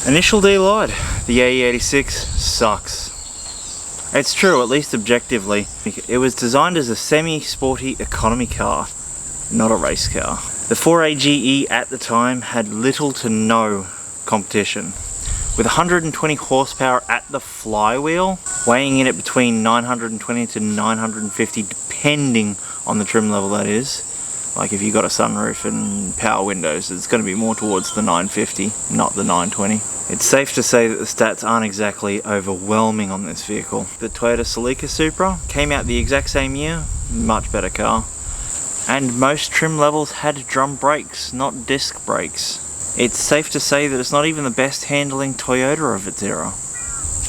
Initial D lied. The AE86 sucks. It's true, at least objectively. It was designed as a semi-sporty economy car, not a race car. The 4AGE at the time had little to no competition. With 120 horsepower at the flywheel, weighing in at between 920 to 950 depending on the trim level that is. Like if you've got a sunroof and power windows, it's going to be more towards the 950, not the 920. It's safe to say that the stats aren't exactly overwhelming on this vehicle. The Toyota Celica Supra came out the exact same year, much better car. And most trim levels had drum brakes, not disc brakes. It's safe to say that it's not even the best handling Toyota of its era.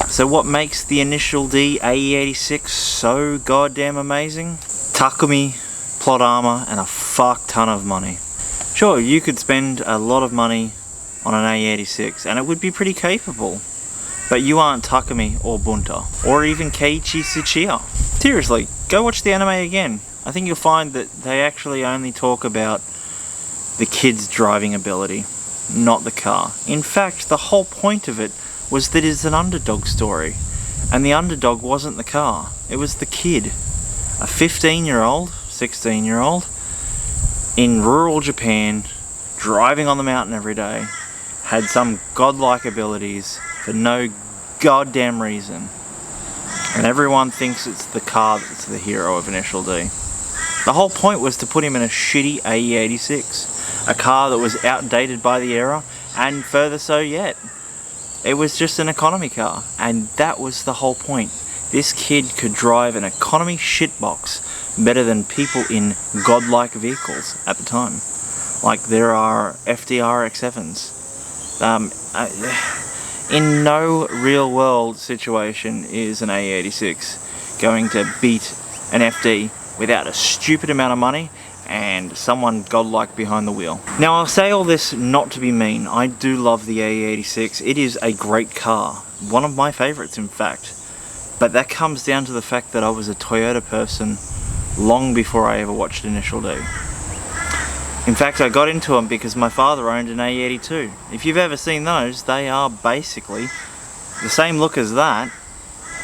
So what makes the Initial D AE86 so goddamn amazing? Takumi, plot armor, and a fuck ton of money. Sure, you could spend a lot of money on an AE86 and it would be pretty capable, but you aren't Takumi or Bunta, or even Keiichi Tsuchiya. Seriously, go watch the anime again. I think you'll find that they actually only talk about the kid's driving ability, not the car. In fact, the whole point of it was that it's an underdog story, and the underdog wasn't the car, it was the kid. A 15-year-old, 16-year-old, in rural Japan, driving on the mountain every day, had some godlike abilities for no goddamn reason. And everyone thinks it's the car that's the hero of Initial D. The whole point was to put him in a shitty AE86, a car that was outdated by the era, and further so yet. It was just an economy car, and that was the whole point. This kid could drive an economy shitbox better than people in godlike vehicles at the time. Like there are FDR X7s. In no real world situation is an AE86 going to beat an FD without a stupid amount of money and someone godlike behind the wheel. Now I'll say all this not to be mean. I do love the AE86. It is a great car. One of my favorites, in fact. But that comes down to the fact that I was a Toyota person long before I ever watched Initial D. In fact, I got into them because my father owned an AE82. If you've ever seen those, they are basically the same look as that,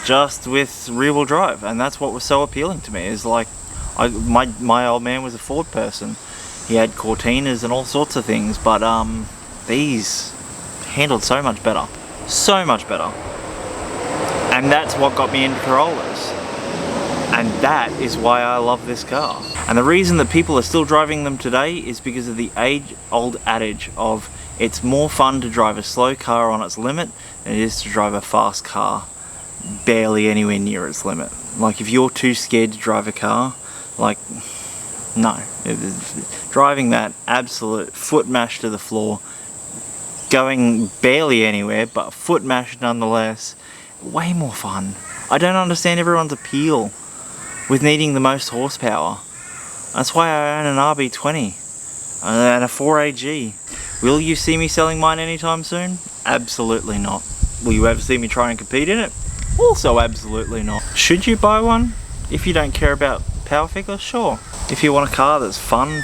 just with rear-wheel drive, and that's what was so appealing to me. Is like, my old man was a Ford person. He had Cortinas and all sorts of things, but these handled so much better, and that's what got me into Corollas. And that is why I love this car. And the reason that people are still driving them today is because of the age-old adage of it's more fun to drive a slow car on its limit than it is to drive a fast car barely anywhere near its limit. Like if you're too scared to drive a car, like, no. Driving that absolute foot mash to the floor, going barely anywhere, but foot mash nonetheless, way more fun. I don't understand everyone's appeal with needing the most horsepower. That's why I own an RB20 and a 4AG. Will you see me selling mine anytime soon? Absolutely not. Will you ever see me try and compete in it? Also absolutely not. Should you buy one if you don't care about power figures? Sure. If you want a car that's fun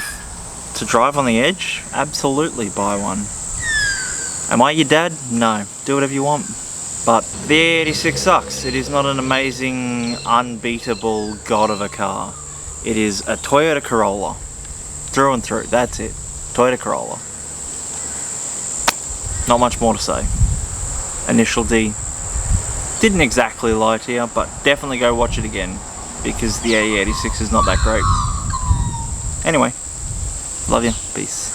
to drive on the edge, absolutely buy one. Am I your dad? No. Do whatever you want. But the AE86 sucks. It is not an amazing, unbeatable god of a car. It is a Toyota Corolla. Through and through. That's it. Toyota Corolla. Not much more to say. Initial D didn't exactly lie to you, but definitely go watch it again, because the AE86 is not that great. Anyway, love you. Peace.